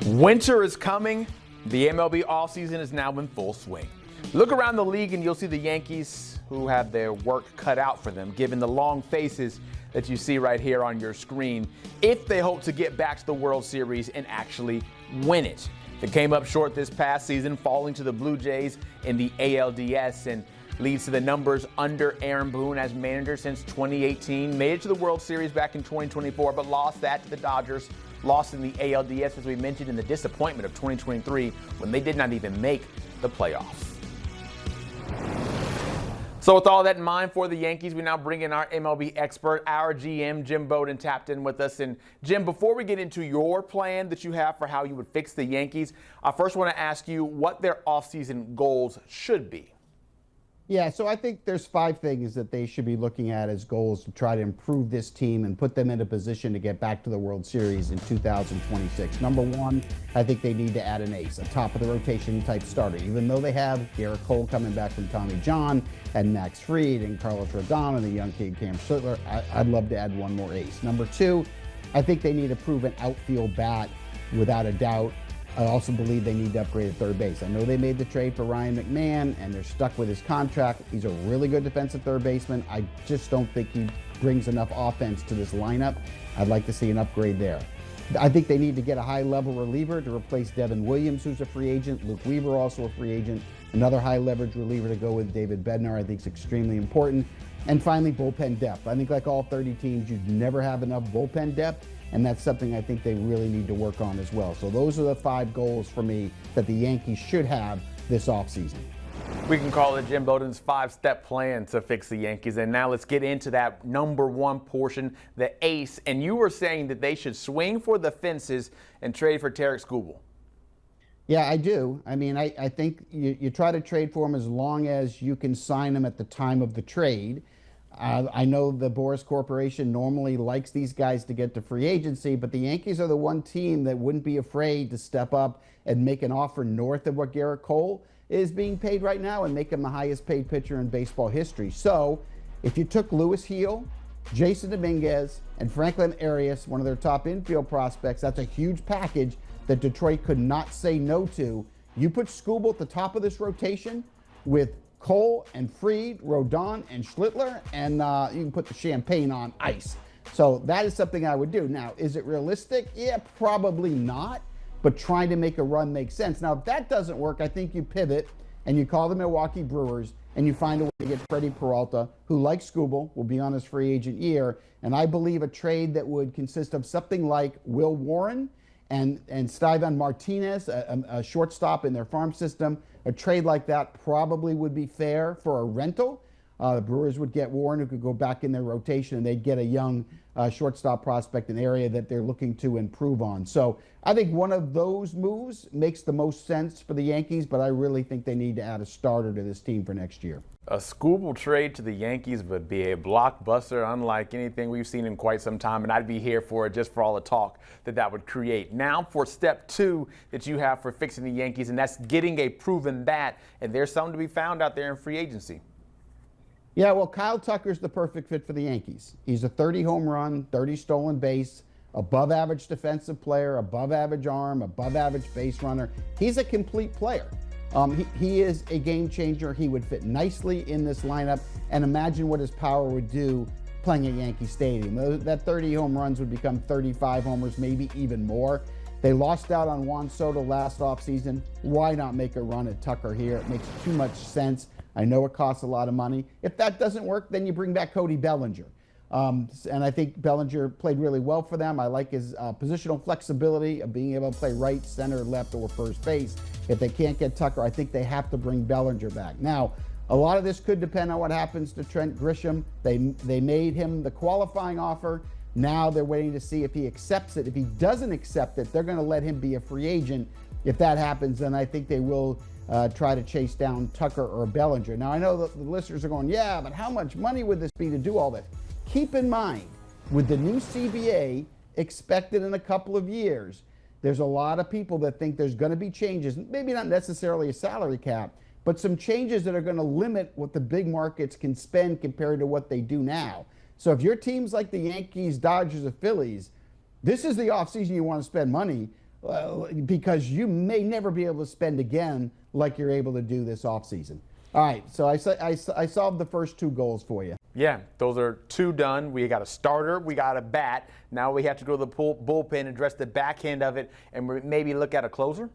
Winter is coming. The MLB offseason is now in full swing. Look around the league and you'll see the Yankees who have their work cut out for them, given the long faces that you see right here on your screen, if they hope to get back to the World Series and actually win it. They came up short this past season, falling to the Blue Jays in the ALDS, and leads to the numbers under Aaron Boone as manager since 2018. Made it to the World Series back in 2024, but lost that to the Dodgers. Lost in the ALDS, as we mentioned, in the disappointment of 2023 when they did not even make the playoffs. So with all that in mind for the Yankees, we now bring in our MLB expert, our GM, Jim Bowden, tapped in with us. And Jim, before we get into your plan that you have for how you would fix the Yankees, I first want to ask you what their offseason goals should be. Yeah, so I think there's 5 things that they should be looking at as goals to try to improve this team and put them in a position to get back to the World Series in 2026. Number 1, I think they need to add an ace, a top-of-the-rotation type starter. Even though they have Gerrit Cole coming back from Tommy John and Max Fried and Carlos Rodon and the young kid Cam Schlittler, I'd love to add one more ace. Number 2, I think they need a proven outfield bat without a doubt. I also believe they need to upgrade at third base. I know they made the trade for Ryan McMahon, and they're stuck with his contract. He's a really good defensive third baseman. I just don't think he brings enough offense to this lineup. I'd like to see an upgrade there. I think they need to get a high-level reliever to replace Devin Williams, who's a free agent. Luke Weaver, also a free agent. Another high-leverage reliever to go with David Bednar, I think is extremely important. And finally, bullpen depth. I think like all 30 teams, you'd never have enough bullpen depth. And that's something I think they really need to work on as well. So those are the 5 goals for me that the Yankees should have this offseason. We can call it Jim Bowden's 5-step plan to fix the Yankees. And now let's get into that number 1 portion, the ace. And you were saying that they should swing for the fences and trade for Tarik Skubal. Yeah, I do. I mean, I think you try to trade for him as long as you can sign him at the time of the trade. I know the Boris Corporation normally likes these guys to get to free agency, but the Yankees are the one team that wouldn't be afraid to step up and make an offer north of what Gerrit Cole is being paid right now and make him the highest paid pitcher in baseball history. So if you took Luis Gil, Jason Dominguez, and Franklin Arias, one of their top infield prospects, that's a huge package that Detroit could not say no to. You put Skubal at the top of this rotation with Cole and Fried, Rodon and Schlittler, and you can put the champagne on ice. So that is something I would do. Now, is it realistic? Yeah, probably not, but trying to make a run makes sense. Now, if that doesn't work, I think you pivot and you call the Milwaukee Brewers and you find a way to get Freddie Peralta, who, like Skubal, will be on his free agent year. And I believe a trade that would consist of something like Will Warren and Stevan Martinez, a shortstop in their farm system. A trade like that probably would be fair for a rental. The Brewers would get Warren, who could go back in their rotation, and they'd get a young shortstop prospect, an area that they're looking to improve on. So I think one of those moves makes the most sense for the Yankees, but I really think they need to add a starter to this team for next year. A Skubal trade to the Yankees would be a blockbuster unlike anything we've seen in quite some time, and I'd be here for it just for all the talk that would create. Now for step 2 that you have for fixing the Yankees, and that's getting a proven bat, and there's something to be found out there in free agency. Yeah, well, Kyle Tucker's the perfect fit for the Yankees. He's a 30 home run, 30 stolen base, above average defensive player, above average arm, above average base runner. He's a complete player. He is a game changer. He would fit nicely in this lineup, and imagine what his power would do playing at Yankee Stadium. That 30 home runs would become 35 homers, maybe even more. They lost out on Juan Soto last offseason. Why not make a run at Tucker here? It makes too much sense. I know it costs a lot of money. If that doesn't work, then you bring back Cody Bellinger. And I think Bellinger played really well for them. I like his positional flexibility of being able to play right, center, left, or first base. If they can't get Tucker, I think they have to bring Bellinger back. Now, a lot of this could depend on what happens to Trent Grisham. They made him the qualifying offer. Now they're waiting to see if he accepts it. If he doesn't accept it, they're going to let him be a free agent. If that happens, then I think they will try to chase down Tucker or Bellinger. Now, I know that the listeners are going, yeah, but how much money would this be to do all this? Keep in mind, with the new CBA expected in a couple of years, there's a lot of people that think there's going to be changes, maybe not necessarily a salary cap, but some changes that are going to limit what the big markets can spend compared to what they do now. So if your team's like the Yankees, Dodgers, or Phillies, this is the offseason you want to spend money. because you may never be able to spend again like you're able to do this offseason. All right, so I solved the first two goals for you. Yeah, those are two done. We got a starter, we got a bat. Now we have to go to the bullpen, address the back end of it, and maybe look at a closer?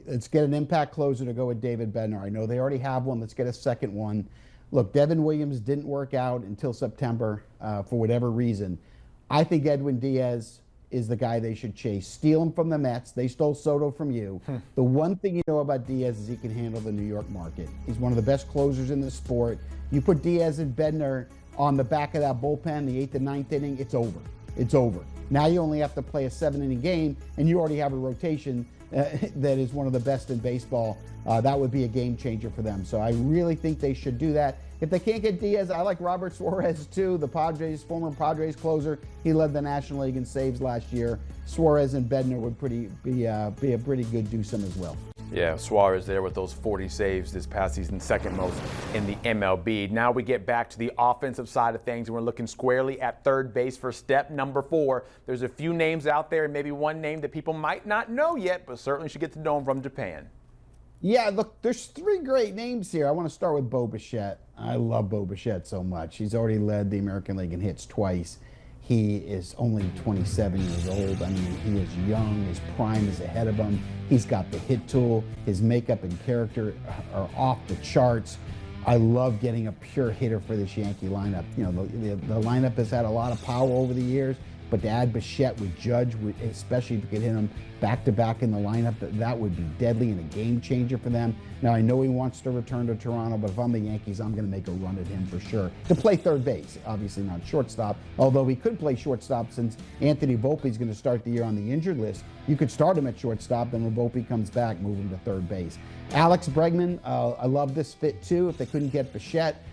Let's get an impact closer to go with David Bednar. I know they already have one. Let's get a second one. Look, Devin Williams didn't work out until September for whatever reason. I think Edwin Diaz is the guy they should chase. Steal him from the Mets. They stole Soto from you. The one thing you know about Diaz is he can handle the New York market. He's one of the best closers in the sport. You put Diaz and Bednar on the back of that bullpen, the 8th and 9th inning, it's over. It's over. Now you only have to play a 7-inning game, and you already have a rotation that is one of the best in baseball. That would be a game changer for them. So I really think they should do that. If they can't get Diaz, I like Robert Suarez too, the former Padres closer. He led the National League in saves last year. Suarez and Bednar would be a pretty good twosome as well. Yeah, Suarez there with those 40 saves this past season, second most in the MLB. Now we get back to the offensive side of things, and we're looking squarely at third base for step number 4. There's a few names out there, and maybe one name that people might not know yet, but certainly should get to know him from Japan. Yeah, look, there's 3 great names here. I want to start with Bo Bichette. I love Bo Bichette so much. He's already led the American League in hits twice. He is only 27 years old. I mean, he is young. His prime is ahead of him. He's got the hit tool. His makeup and character are off the charts. I love getting a pure hitter for this Yankee lineup. You know, the lineup has had a lot of power over the years, but to add Bichette with Judge, especially if you could hit him back-to-back in the lineup, that would be deadly and a game changer for them. Now, I know he wants to return to Toronto, but if I'm the Yankees, I'm going to make a run at him for sure. To play third base, obviously not shortstop, although he could play shortstop since Anthony Volpe is going to start the year on the injured list. You could start him at shortstop, then when Volpe comes back, move him to third base. Alex Bregman, I love this fit too. If they couldn't get Bichette,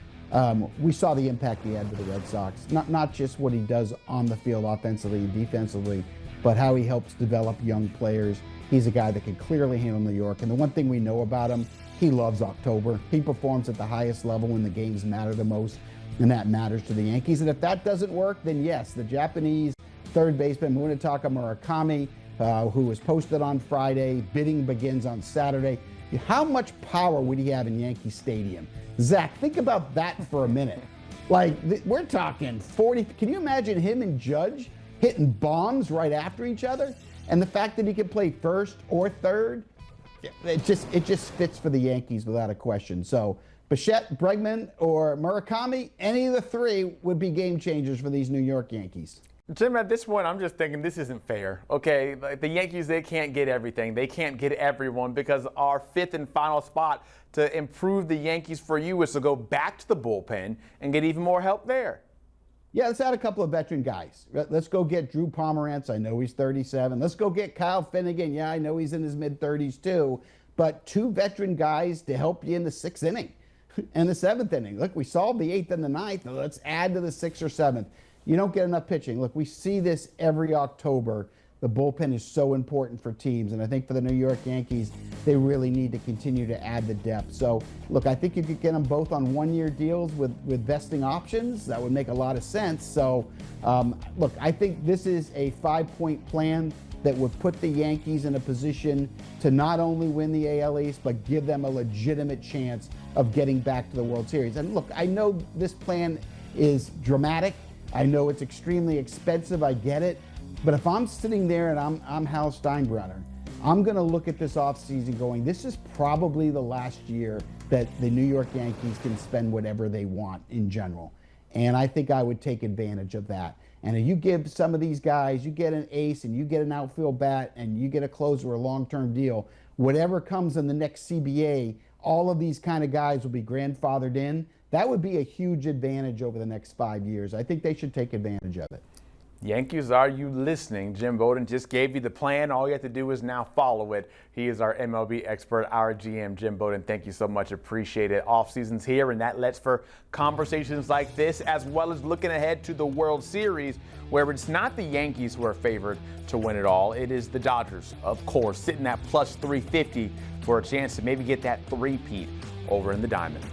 we saw the impact he had to the Red Sox. Not just what he does on the field offensively and defensively, but how he helps develop young players. He's a guy that can clearly handle New York. And the one thing we know about him, he loves October. He performs at the highest level when the games matter the most, and that matters to the Yankees. And if that doesn't work, then yes, the Japanese third baseman Munetaka Murakami, who was posted on Friday, bidding begins on Saturday. How much power would he have in Yankee Stadium? Zach, think about that for a minute. Like, we're talking 40. Can you imagine him and Judge hitting bombs right after each other? And the fact that he can play first or third, it just fits for the Yankees without a question. So Bichette, Bregman, or Murakami, any of the 3 would be game changers for these New York Yankees. Jim, at this point, I'm just thinking this isn't fair. Okay, like the Yankees, they can't get everything. They can't get everyone because our 5th and final spot to improve the Yankees for you is to go back to the bullpen and get even more help there. Yeah, let's add a couple of veteran guys. Let's go get Drew Pomerantz. I know he's 37. Let's go get Kyle Finnegan. Yeah, I know he's in his mid-30s too. But 2 veteran guys to help you in the 6th inning and the 7th inning. Look, we solved the 8th and the 9th. Now let's add to the 6th or 7th. You don't get enough pitching. Look, we see this every October. The bullpen is so important for teams, and I think for the New York Yankees, they really need to continue to add the depth. So, look, I think you could get them both on one-year deals with vesting options. That would make a lot of sense. So, look, I think this is a 5-point plan that would put the Yankees in a position to not only win the AL East, but give them a legitimate chance of getting back to the World Series. And look, I know this plan is dramatic. I know it's extremely expensive. I get it. But if I'm sitting there and I'm Hal Steinbrenner, I'm going to look at this offseason going, this is probably the last year that the New York Yankees can spend whatever they want in general. And I think I would take advantage of that. And if you give some of these guys, you get an ace and you get an outfield bat and you get a closer or a long-term deal, whatever comes in the next CBA, all of these kind of guys will be grandfathered in. That would be a huge advantage over the next 5 years. I think they should take advantage of it. Yankees, are you listening? Jim Bowden just gave you the plan. All you have to do is now follow it. He is our MLB expert, our GM, Jim Bowden. Thank you so much. Appreciate it. Off season's here, and that lets for conversations like this, as well as looking ahead to the World Series, where it's not the Yankees who are favored to win it all. It is the Dodgers, of course, sitting at plus 350 for a chance to maybe get that three-peat over in the Diamond.